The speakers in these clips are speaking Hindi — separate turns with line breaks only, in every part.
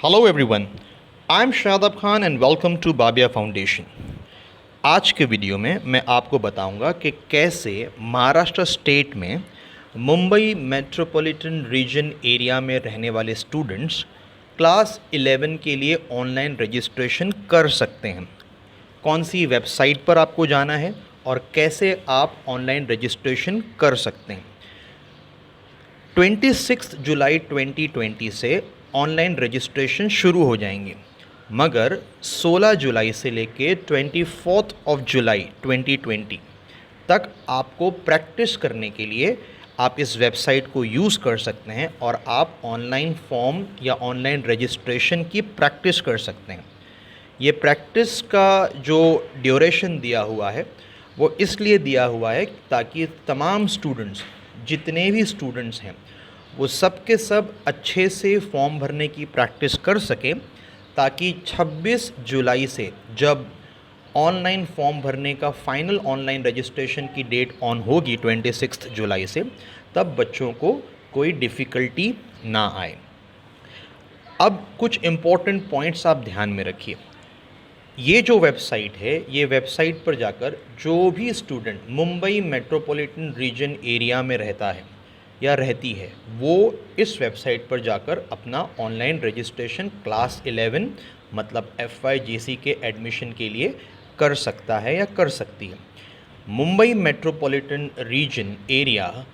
Hello everyone, I am Shadab Khan and welcome to Babiya foundation. आज के वीडियो में मैं आपको बताऊंगा कि कैसे महाराष्ट्र स्टेट में मुंबई मेट्रोपॉलिटन रीजन एरिया में रहने वाले स्टूडेंट्स क्लास 11 के लिए ऑनलाइन रजिस्ट्रेशन कर सकते हैं। कौन सी वेबसाइट पर आपको जाना है और कैसे आप ऑनलाइन रजिस्ट्रेशन कर सकते हैं। 26 जुलाई 2020 से ऑनलाइन रजिस्ट्रेशन शुरू हो जाएंगे, मगर 16 जुलाई से लेके 24 जुलाई 2020 तक आपको प्रैक्टिस करने के लिए आप इस वेबसाइट को यूज़ कर सकते हैं और आप ऑनलाइन फॉर्म या ऑनलाइन रजिस्ट्रेशन की प्रैक्टिस कर सकते हैं। ये प्रैक्टिस का जो ड्यूरेशन दिया हुआ है वो इसलिए दिया हुआ है ताकि तमाम स्टूडेंट्स, जितने भी स्टूडेंट्स हैं, वो सब के सब अच्छे से फॉर्म भरने की प्रैक्टिस कर सकें, ताकि 26 जुलाई से जब ऑनलाइन फॉर्म भरने का फाइनल ऑनलाइन रजिस्ट्रेशन की डेट ऑन होगी 26 जुलाई से, तब बच्चों को कोई डिफ़िकल्टी ना आए। अब कुछ इम्पोर्टेंट पॉइंट्स आप ध्यान में रखिए। ये जो वेबसाइट है, ये वेबसाइट पर जाकर जो भी student Mumbai metropolitan region area में रहता है या रहती है, वो इस वेबसाइट पर जाकर अपना ऑनलाइन रजिस्ट्रेशन क्लास 11 मतलब FYGC के एडमिशन के लिए कर सकता है या कर सकती है। मुंबई मेट्रोपॉलिटन रीजन एरिया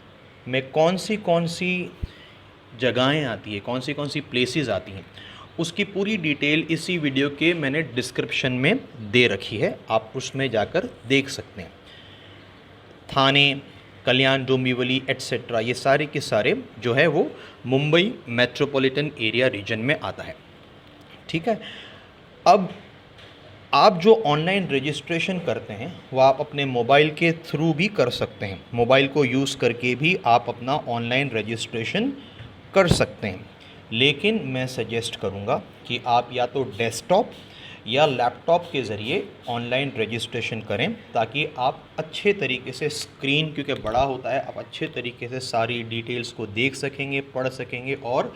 में कौन सी जगहें आती है, कौन सी प्लेसेस आती हैं, उसकी पूरी डिटेल इसी वीडियो के मैंने डिस्क्रिप्शन में दे रखी है, आप उसमें जाकर देख सकते हैं। थाने, कल्याण, डोंबिवली एट्सेट्रा, ये सारे के सारे जो है वो मुंबई मेट्रोपॉलिटन एरिया रीजन में आता है। ठीक है। अब आप जो ऑनलाइन रजिस्ट्रेशन करते हैं वो आप अपने मोबाइल के थ्रू भी कर सकते हैं। मोबाइल को यूज़ करके भी आप अपना ऑनलाइन रजिस्ट्रेशन कर सकते हैं, लेकिन मैं सजेस्ट करूँगा कि आप या तो डेस्कटॉप या लैपटॉप के ज़रिए ऑनलाइन रजिस्ट्रेशन करें, ताकि आप अच्छे तरीके से स्क्रीन, क्योंकि बड़ा होता है, आप अच्छे तरीके से सारी डिटेल्स को देख सकेंगे, पढ़ सकेंगे और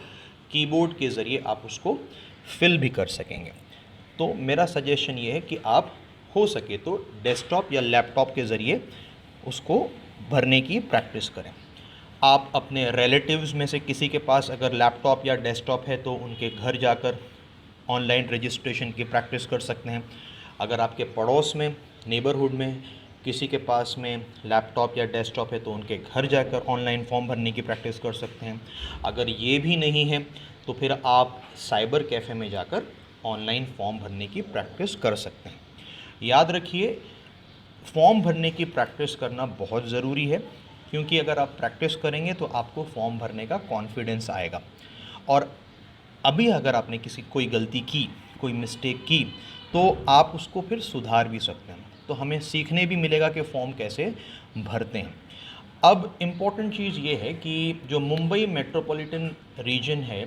कीबोर्ड के ज़रिए आप उसको फिल भी कर सकेंगे। तो मेरा सजेशन ये है कि आप हो सके तो डेस्कटॉप या लैपटॉप के ज़रिए उसको भरने की प्रैक्टिस करें। आप अपने रिलेटिव्स में से किसी के पास अगर लैपटॉप या डेस्कटॉप है तो उनके घर जाकर ऑनलाइन रजिस्ट्रेशन की प्रैक्टिस कर सकते हैं। अगर आपके पड़ोस में, नेबरहुड में किसी के पास में लैपटॉप या डेस्कटॉप है तो उनके घर जाकर ऑनलाइन फॉर्म भरने की प्रैक्टिस कर सकते हैं। अगर ये भी नहीं है तो फिर आप साइबर कैफ़े में जाकर ऑनलाइन फॉर्म भरने की प्रैक्टिस कर सकते हैं। याद रखिए, फॉर्म भरने की प्रैक्टिस करना बहुत ज़रूरी है, क्योंकि अगर आप प्रैक्टिस करेंगे तो आपको फॉर्म भरने का कॉन्फिडेंस आएगा। और अभी अगर आपने कोई गलती की, कोई मिस्टेक की, तो आप उसको फिर सुधार भी सकते हैं। तो हमें सीखने भी मिलेगा कि फॉर्म कैसे भरते हैं। अब इम्पॉर्टेंट चीज़ ये है कि जो मुंबई मेट्रोपॉलिटन रीजन है,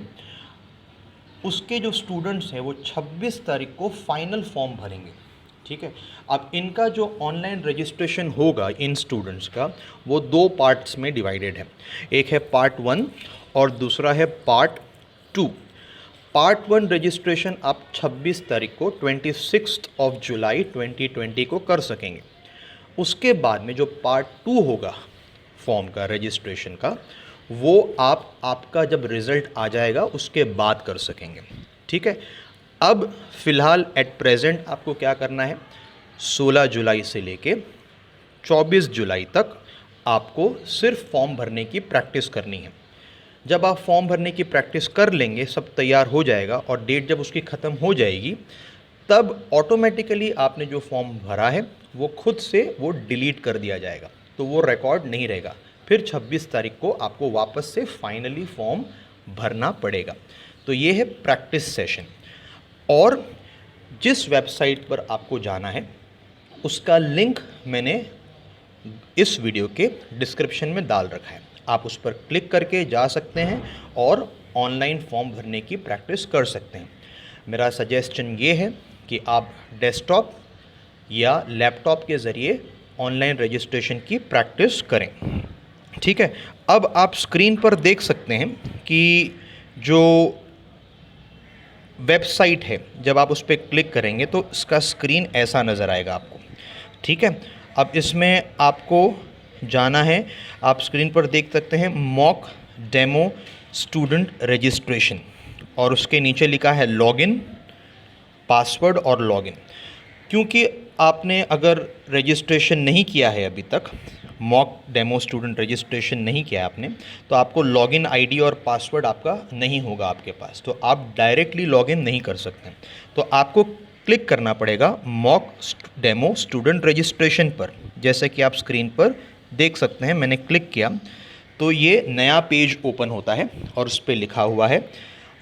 उसके जो स्टूडेंट्स हैं वो 26 तारीख को फाइनल फॉर्म भरेंगे। ठीक है। अब इनका जो ऑनलाइन रजिस्ट्रेशन होगा इन स्टूडेंट्स का, वो 2 पार्ट्स में डिवाइडेड है। एक है पार्ट 1 और दूसरा है पार्ट 2। पार्ट 1 रजिस्ट्रेशन आप 26 तारीख को 26 जुलाई 2020 को कर सकेंगे। उसके बाद में जो पार्ट 2 होगा फॉर्म का, रजिस्ट्रेशन का, वो आपका जब रिज़ल्ट आ जाएगा उसके बाद कर सकेंगे। ठीक है। अब फ़िलहाल एट प्रेजेंट आपको क्या करना है, 16 जुलाई से लेके 24 जुलाई तक आपको सिर्फ फॉर्म भरने की प्रैक्टिस करनी है। जब आप फॉर्म भरने की प्रैक्टिस कर लेंगे, सब तैयार हो जाएगा और डेट जब उसकी ख़त्म हो जाएगी, तब ऑटोमेटिकली आपने जो फॉर्म भरा है वो खुद से वो डिलीट कर दिया जाएगा, तो वो रिकॉर्ड नहीं रहेगा। फिर 26 तारीख को आपको वापस से फाइनली फॉर्म भरना पड़ेगा। तो ये है प्रैक्टिस सेशन। और जिस वेबसाइट पर आपको जाना है उसका लिंक मैंने इस वीडियो के डिस्क्रिप्शन में डाल रखा है, आप उस पर क्लिक करके जा सकते हैं और ऑनलाइन फॉर्म भरने की प्रैक्टिस कर सकते हैं। मेरा सजेशन ये है कि आप डेस्कटॉप या लैपटॉप के ज़रिए ऑनलाइन रजिस्ट्रेशन की प्रैक्टिस करें। ठीक है। अब आप स्क्रीन पर देख सकते हैं कि जो वेबसाइट है, जब आप उस पर क्लिक करेंगे तो इसका स्क्रीन ऐसा नज़र आएगा आपको। ठीक है, अब इसमें आपको जाना है, आप स्क्रीन पर देख सकते हैं मॉक डेमो स्टूडेंट रजिस्ट्रेशन, और उसके नीचे लिखा है लॉगिन, पासवर्ड और लॉगिन। क्योंकि आपने अगर रजिस्ट्रेशन नहीं किया है अभी तक, मॉक डेमो स्टूडेंट रजिस्ट्रेशन नहीं किया है आपने, तो आपको लॉगिन आईडी और पासवर्ड आपका नहीं होगा आपके पास, तो आप डायरेक्टली लॉगिन नहीं कर सकते। तो आपको क्लिक करना पड़ेगा मॉक डेमो स्टूडेंट रजिस्ट्रेशन पर। जैसे कि आप स्क्रीन पर देख सकते हैं, मैंने क्लिक किया तो ये नया पेज ओपन होता है और उस पर लिखा हुआ है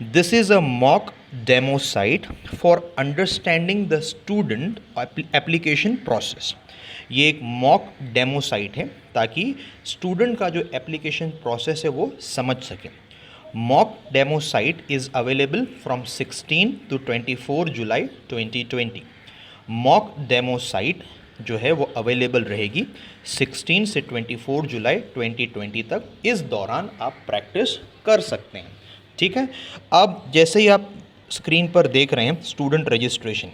this is a mock demo site for understanding the student application process. ये एक मॉक डेमो साइट है ताकि स्टूडेंट का जो एप्लीकेशन प्रोसेस है वो समझ सके। Mock demo site is available from 16 to 24 July 2020। Mock demo site जो है वो अवेलेबल रहेगी 16 से 24 जुलाई 2020 तक। इस दौरान आप प्रैक्टिस कर सकते हैं। ठीक है, अब जैसे ही आप स्क्रीन पर देख रहे हैं स्टूडेंट रजिस्ट्रेशन,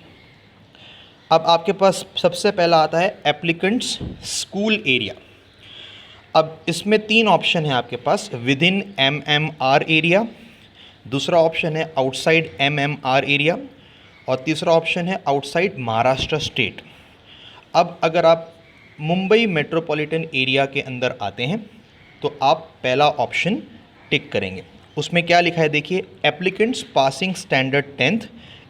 अब आपके पास सबसे पहला आता है एप्लीकेंट्स स्कूल एरिया। अब इसमें 3 ऑप्शन है आपके पास, विद इन MMR एरिया, दूसरा ऑप्शन है आउटसाइड MMR एरिया, और तीसरा ऑप्शन है आउटसाइड महाराष्ट्र स्टेट। अब अगर आप मुंबई मेट्रोपॉलिटन एरिया के अंदर आते हैं तो आप पहला ऑप्शन टिक करेंगे। उसमें क्या लिखा है देखिए, applicants passing standard 10th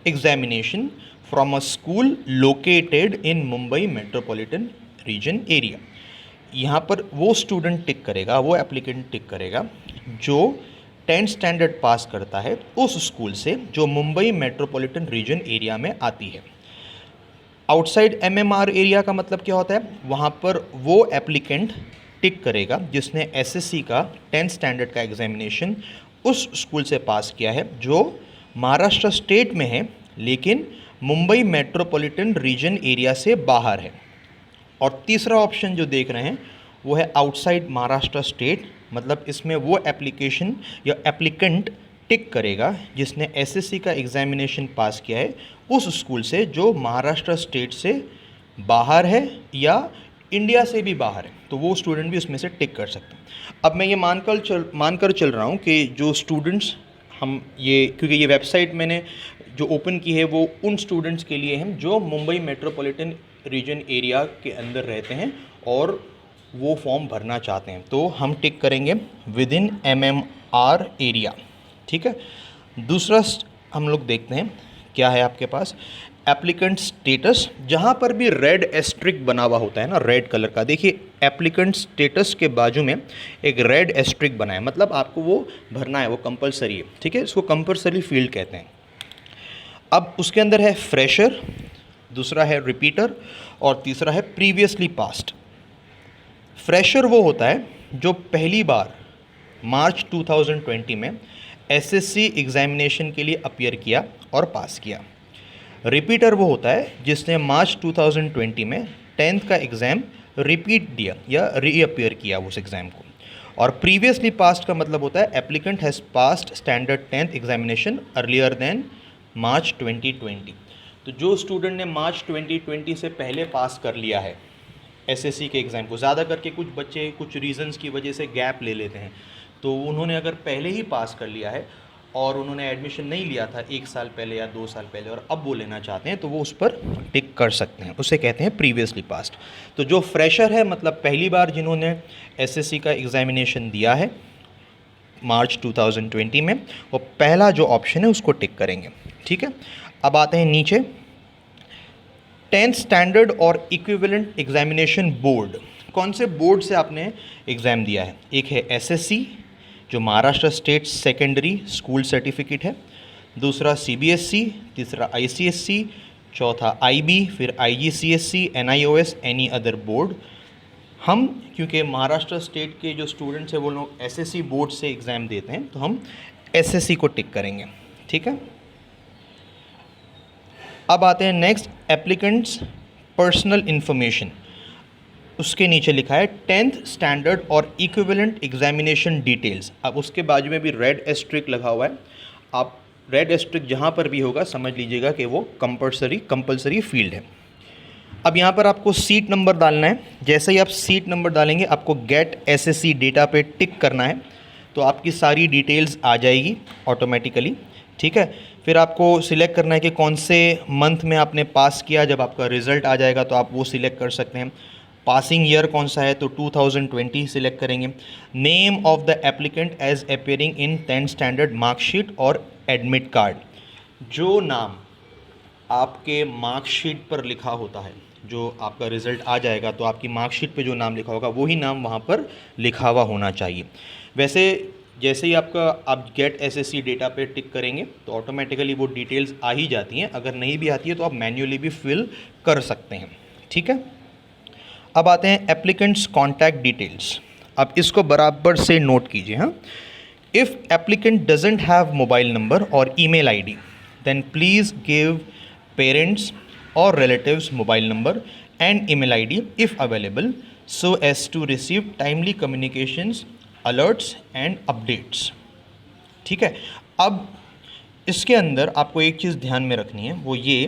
examination from a school located in Mumbai metropolitan region area. यहाँ पर वो स्टूडेंट टिक करेगा, वो एप्लीकेंट टिक करेगा जो 10th स्टैंडर्ड पास करता है उस स्कूल से जो मुंबई मेट्रोपॉलिटन रीजन एरिया में आती है। आउटसाइड MMR एरिया का मतलब क्या होता है, वहाँ पर वो एप्लीकेंट टिक करेगा जिसने SSC का 10th स्टैंडर्ड का एग्जामिनेशन उस स्कूल से पास किया है जो महाराष्ट्र स्टेट में है लेकिन मुंबई मेट्रोपॉलिटन रीजन एरिया से बाहर है। और तीसरा ऑप्शन जो देख रहे हैं वो है आउटसाइड महाराष्ट्र स्टेट, मतलब इसमें वो एप्लीकेशन या एप्लीकेंट टिक करेगा जिसने SSC का एग्जामिनेशन पास किया है उस स्कूल से जो महाराष्ट्र स्टेट से बाहर है या इंडिया से भी बाहर है, तो वो स्टूडेंट भी उसमें से टिक कर सकते हैं। अब मैं ये मानकर चल रहा हूँ कि जो स्टूडेंट्स हम ये, क्योंकि ये वेबसाइट मैंने जो ओपन की है वो उन स्टूडेंट्स के लिए हैं जो मुंबई मेट्रोपॉलिटन रीजन एरिया के अंदर रहते हैं और वो फॉर्म भरना चाहते हैं, तो हम टिक करेंगे विद इन MMR एरिया। ठीक है, दूसरा हम लोग देखते हैं क्या है आपके पास, एप्लीकेंट स्टेटस। जहाँ पर भी रेड एस्ट्रिक बना हुआ होता है ना, रेड कलर का, देखिए एप्लीकेंट स्टेटस के बाजू में एक रेड एस्ट्रिक बना है, मतलब आपको वो भरना है, वो कंपलसरी है। ठीक है, इसको कंपलसरी फील्ड कहते हैं। अब उसके अंदर है फ्रेशर, दूसरा है रिपीटर और तीसरा है प्रीवियसली पास्ड। फ्रेशर वो होता है जो पहली बार मार्च 2020 में SSC एग्जामिनेशन के लिए अपीयर किया और पास किया। रिपीटर वो होता है जिसने मार्च 2020 में 10th का एग्ज़ाम रिपीट दिया या रीअपीयर किया उस एग्ज़ाम को। और प्रीवियसली पास्ड का मतलब होता है applicant has passed standard 10th examination earlier than March 2020। तो जो स्टूडेंट ने मार्च 2020 से पहले पास कर लिया है SSC के एग्ज़ाम को, ज़्यादा करके कुछ बच्चे कुछ रीजंस की वजह से गैप ले लेते हैं, तो उन्होंने अगर पहले ही पास कर लिया है और उन्होंने एडमिशन नहीं लिया था 1 साल पहले या 2 साल पहले और अब वो लेना चाहते हैं, तो वो उस पर टिक कर सकते हैं, उसे कहते हैं प्रीवियसली पास्ड। तो जो फ्रेशर है मतलब पहली बार जिन्होंने SSC का एग्जामिनेशन दिया है मार्च 2020 में, वो पहला जो ऑप्शन है उसको टिक करेंगे। ठीक है, अब आते हैं नीचे 10th स्टैंडर्ड और इक्विवेलेंट एग्जामिनेशन बोर्ड। कौन से बोर्ड से आपने एग्ज़ाम दिया है, एक है SSC जो Maharashtra state secondary school certificate है, दूसरा CBSE, तीसरा ICSE, चौथा IB, फिर IGCSE, NIOS, any other board. हम क्योंकि महाराष्ट्र स्टेट के जो स्टूडेंट्स हैं वो लोग SSC बोर्ड से एग्ज़ाम देते हैं, तो हम SSC को टिक करेंगे। ठीक है, अब आते हैं नेक्स्ट एप्लीकेंट्स पर्सनल इन्फॉर्मेशन। उसके नीचे लिखा है 10th स्टैंडर्ड और इक्विवेलेंट एग्जामिनेशन डिटेल्स। अब उसके बाजू में भी रेड एस्ट्रिक लगा हुआ है, आप रेड एस्ट्रिक जहाँ पर भी होगा समझ लीजिएगा कि वो कंपलसरी फील्ड है। अब यहाँ पर आपको सीट नंबर डालना है। जैसे ही आप सीट नंबर डालेंगे आपको गेट एसएससी डेटा पे टिक करना है, तो आपकी सारी डिटेल्स आ जाएगी ऑटोमेटिकली। ठीक है, फिर आपको सिलेक्ट करना है कि कौन से मंथ में आपने पास किया। जब आपका रिज़ल्ट आ जाएगा तो आप वो सिलेक्ट कर सकते हैं। पासिंग ईयर कौन सा है, तो 2020 सिलेक्ट करेंगे। Name of the applicant as appearing in 10th standard marksheet और एडमिट कार्ड। जो नाम आपके मार्कशीट पर लिखा होता है, जो आपका रिज़ल्ट आ जाएगा तो आपकी मार्कशीट पे जो नाम लिखा होगा वही नाम वहाँ पर लिखा हुआ होना चाहिए। वैसे जैसे ही आप गेट एसएससी डेटा पे टिक करेंगे तो ऑटोमेटिकली वो डिटेल्स आ ही जाती हैं। अगर नहीं भी आती है तो आप मैन्युअली भी फिल कर सकते हैं। ठीक है, अब आते हैं एप्लीकेंट्स कॉन्टैक्ट डिटेल्स। अब इसको बराबर से नोट कीजिए। हाँ, if applicant doesn't have mobile number और email ID then please give parents or relatives mobile number and email ID if available so as to receive timely communications, alerts and updates। ठीक है, अब इसके अंदर आपको एक चीज़ ध्यान में रखनी है, वो ये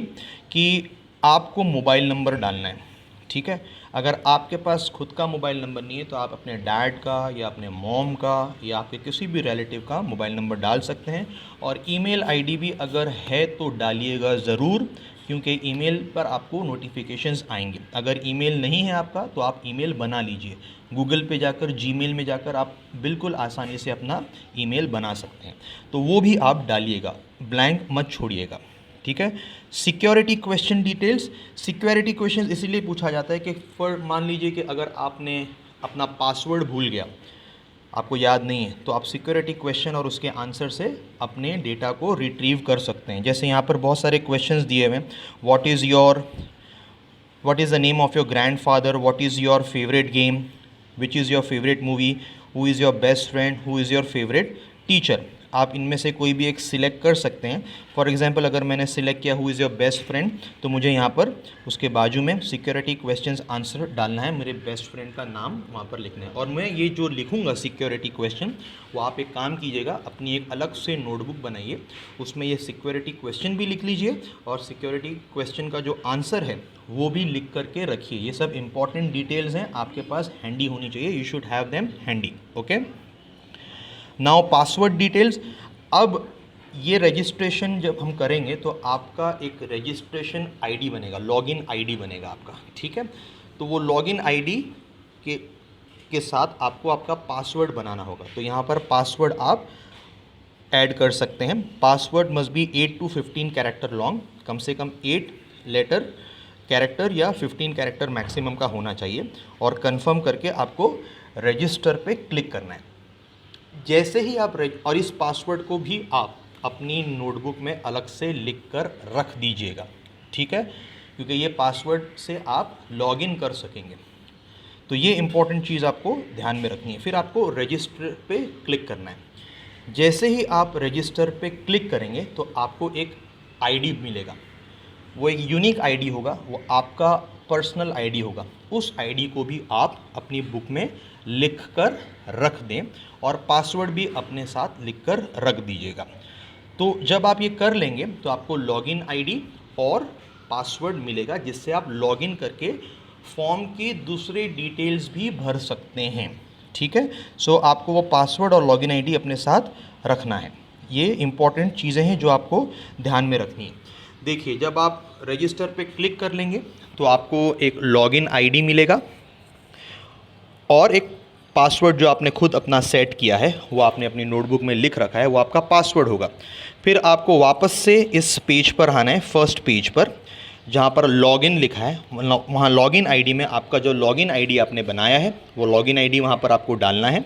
कि आपको मोबाइल नंबर डालना है। ठीक है, अगर आपके पास खुद का मोबाइल नंबर नहीं है तो आप अपने डैड का या अपने मॉम का या आपके किसी भी रिलेटिव का मोबाइल नंबर डाल सकते हैं। और ईमेल आईडी भी अगर है तो डालिएगा ज़रूर, क्योंकि ईमेल पर आपको नोटिफिकेशंस आएंगे। अगर ईमेल नहीं है आपका तो आप ईमेल बना लीजिए। गूगल पे जाकर जीमेल में जाकर आप बिल्कुल आसानी से अपना ईमेल बना सकते हैं, तो वो भी आप डालिएगा, ब्लैंक मत छोड़िएगा। ठीक है, security question details. Security question इसीलिए पूछा जाता है कि फॉर मान लीजिए कि अगर आपने अपना पासवर्ड भूल गया, आपको याद नहीं है, तो आप सिक्योरिटी क्वेश्चन और उसके आंसर से अपने डेटा को रिट्रीव कर सकते हैं। जैसे यहाँ पर बहुत सारे क्वेश्चंस दिए हुए हैं। What is the name of your grandfather, what is your favourite game, which is your favourite movie, who is your best friend, who is your favourite teacher. आप इनमें से कोई भी एक सिलेक्ट कर सकते हैं। फॉर एग्जांपल अगर मैंने सिलेक्ट किया who is your best friend, तो मुझे यहाँ पर उसके बाजू में सिक्योरिटी क्वेश्चंस आंसर डालना है, मेरे बेस्ट फ्रेंड का नाम वहाँ पर लिखना है। और मैं ये जो लिखूँगा सिक्योरिटी क्वेश्चन, वो आप एक काम कीजिएगा, अपनी एक अलग से नोटबुक बनाइए, उसमें ये सिक्योरिटी क्वेश्चन भी लिख लीजिए और सिक्योरिटी क्वेश्चन का जो आंसर है वो भी लिख करके रखिए। ये सब इंपॉर्टेंट डिटेल्स हैं, आपके पास हैंडी होनी चाहिए, you should have them handy. Okay, now password details. अब ये रजिस्ट्रेशन जब हम करेंगे तो आपका एक रजिस्ट्रेशन आईडी बनेगा, लॉगिन आईडी बनेगा आपका। ठीक है, तो वो लॉगिन आईडी के साथ आपको आपका पासवर्ड बनाना होगा। तो यहाँ पर पासवर्ड आप ऐड कर सकते हैं। Password must be 8 to 15 character long, कम से कम 8 लेटर कैरेक्टर या 15 कैरेक्टर मैक्सिमम का होना चाहिए। और कंफर्म करके आपको रजिस्टर पे क्लिक करना है। जैसे ही आप और इस पासवर्ड को भी आप अपनी नोटबुक में अलग से लिख कर रख दीजिएगा। ठीक है, क्योंकि ये पासवर्ड से आप लॉगिन कर सकेंगे। तो ये इंपॉर्टेंट चीज़ आपको ध्यान में रखनी है। फिर आपको रजिस्टर पे क्लिक करना है। जैसे ही आप रजिस्टर पे क्लिक करेंगे तो आपको एक आईडी मिलेगा, वो एक यूनिक आईडी होगा, वो आपका पर्सनल आईडी होगा। उस आईडी को भी आप अपनी बुक में लिख कर रख दें और पासवर्ड भी अपने साथ लिख कर रख दीजिएगा। तो जब आप ये कर लेंगे तो आपको लॉगिन आईडी और पासवर्ड मिलेगा, जिससे आप लॉगिन करके फॉर्म की दूसरे डिटेल्स भी भर सकते हैं। ठीक है, सो आपको वो पासवर्ड और लॉगिन आईडी अपने साथ रखना है। ये इंपॉर्टेंट चीज़ें हैं जो आपको ध्यान में रखनी है। देखिए, जब आप रजिस्टर पे क्लिक कर लेंगे तो आपको एक लॉगिन आईडी मिलेगा और एक पासवर्ड जो आपने खुद अपना सेट किया है, वो आपने अपनी नोटबुक में लिख रखा है, वो आपका पासवर्ड होगा। फिर आपको वापस से इस पेज पर आना है, फर्स्ट पेज पर, जहाँ पर लॉगिन लिखा है। वहाँ लॉगिन आईडी में आपका जो लॉगिन आईडी आपने बनाया है वो लॉगिन आईडी वहाँ पर आपको डालना है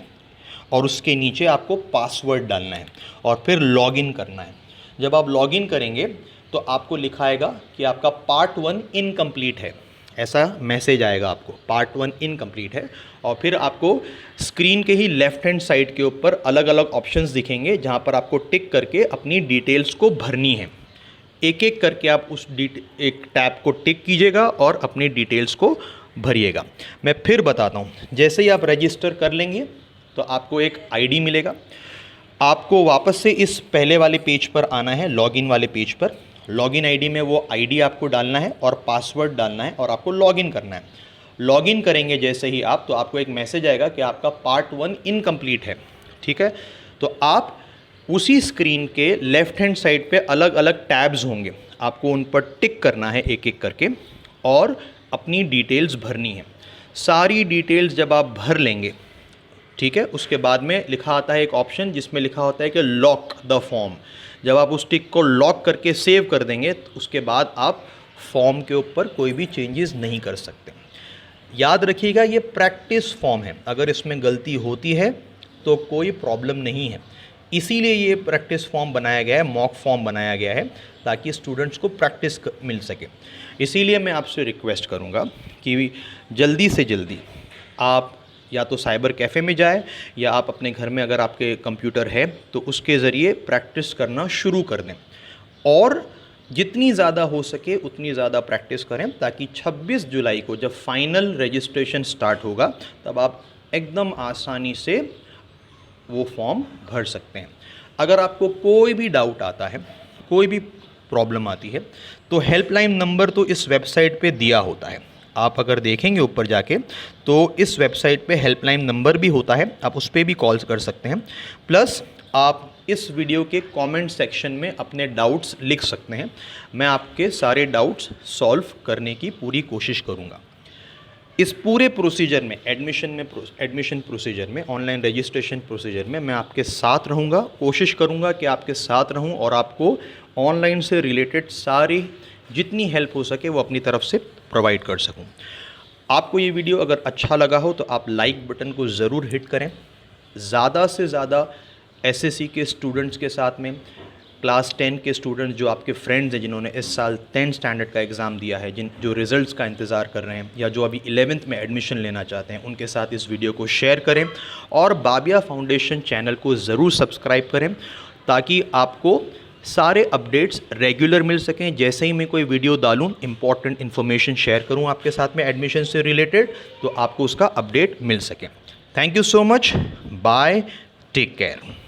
और उसके नीचे आपको पासवर्ड डालना है और फिर लॉगिन करना है। जब आप लॉगिन करेंगे तो आपको लिखाएगा कि आपका पार्ट 1 इनकम्प्लीट है, ऐसा मैसेज आएगा आपको, पार्ट 1 इनकम्प्लीट है। और फिर आपको स्क्रीन के ही लेफ़्ट हैंड साइड के ऊपर अलग अलग ऑप्शंस दिखेंगे, जहाँ पर आपको टिक करके अपनी डिटेल्स को भरनी है। एक एक करके आप उस एक टैब को टिक कीजिएगा और अपनी डिटेल्स को भरिएगा। मैं फिर बताता हूँ। जैसे ही आप रजिस्टर कर लेंगे तो आपको एक आईडी मिलेगा। आपको वापस से इस पहले वाले पेज पर आना है, लॉगिन वाले पेज पर। लॉगिन आईडी में वो आईडी आपको डालना है और पासवर्ड डालना है और आपको लॉगिन करना है। लॉगिन करेंगे जैसे ही आप, तो आपको एक मैसेज आएगा कि आपका पार्ट 1 इनकम्प्लीट है। ठीक है, तो आप उसी स्क्रीन के लेफ्ट हैंड साइड पे अलग अलग टैब्स होंगे, आपको उन पर टिक करना है एक एक करके और अपनी डिटेल्स भरनी है। सारी डिटेल्स जब आप भर लेंगे, ठीक है, उसके बाद में लिखा आता है एक ऑप्शन जिसमें लिखा होता है कि लॉक द फॉर्म। जब आप उस टिक को लॉक करके सेव कर देंगे तो उसके बाद आप फॉर्म के ऊपर कोई भी चेंजेस नहीं कर सकते। याद रखिएगा ये प्रैक्टिस फॉर्म है, अगर इसमें गलती होती है तो कोई प्रॉब्लम नहीं है। इसीलिए ये प्रैक्टिस फॉर्म बनाया गया है, मॉक फॉर्म बनाया गया है, ताकि स्टूडेंट्स को प्रैक्टिस मिल सके। इसीलिए मैं आपसे रिक्वेस्ट करूँगा कि जल्दी से जल्दी आप या तो साइबर कैफ़े में जाए या आप अपने घर में अगर आपके कंप्यूटर है तो उसके ज़रिए प्रैक्टिस करना शुरू कर दें और जितनी ज़्यादा हो सके उतनी ज़्यादा प्रैक्टिस करें, ताकि 26 जुलाई को जब फाइनल रजिस्ट्रेशन स्टार्ट होगा तब आप एकदम आसानी से वो फॉर्म भर सकते हैं। अगर आपको कोई भी डाउट आता है, कोई भी प्रॉब्लम आती है, तो हेल्पलाइन नंबर तो इस वेबसाइट पे दिया होता है। आप अगर देखेंगे ऊपर जाके तो इस वेबसाइट पे हेल्पलाइन नंबर भी होता है, आप उस पर भी कॉल्स कर सकते हैं। प्लस आप इस वीडियो के कमेंट सेक्शन में अपने डाउट्स लिख सकते हैं, मैं आपके सारे डाउट्स सॉल्व करने की पूरी कोशिश करूँगा। इस पूरे प्रोसीजर में एडमिशन प्रोसीजर में, ऑनलाइन रजिस्ट्रेशन प्रोसीजर में मैं आपके साथ रहूँगा, कोशिश करूँगा कि आपके साथ रहूँ और आपको ऑनलाइन से रिलेटेड सारी जितनी हेल्प हो सके वो अपनी तरफ से प्रोवाइड कर सकूं। आपको ये वीडियो अगर अच्छा लगा हो तो आप लाइक बटन को ज़रूर हिट करें। ज़्यादा से ज़्यादा एसएससी के स्टूडेंट्स के साथ में, क्लास 10 के स्टूडेंट्स जो आपके फ्रेंड्स हैं जिन्होंने इस साल 10th स्टैंडर्ड का एग्ज़ाम दिया है, जो रिज़ल्ट्स का इंतज़ार कर रहे हैं या जो अभी 11th में एडमिशन लेना चाहते हैं, उनके साथ इस वीडियो को शेयर करें और बाबिया फाउंडेशन चैनल को ज़रूर सब्सक्राइब करें, ताकि आपको सारे अपडेट्स रेगुलर मिल सकें। जैसे ही मैं कोई वीडियो डालूँ, इंपॉर्टेंट इन्फॉर्मेशन शेयर करूँ आपके साथ में एडमिशन से रिलेटेड, तो आपको उसका अपडेट मिल सके। Thank you so much, bye, take care.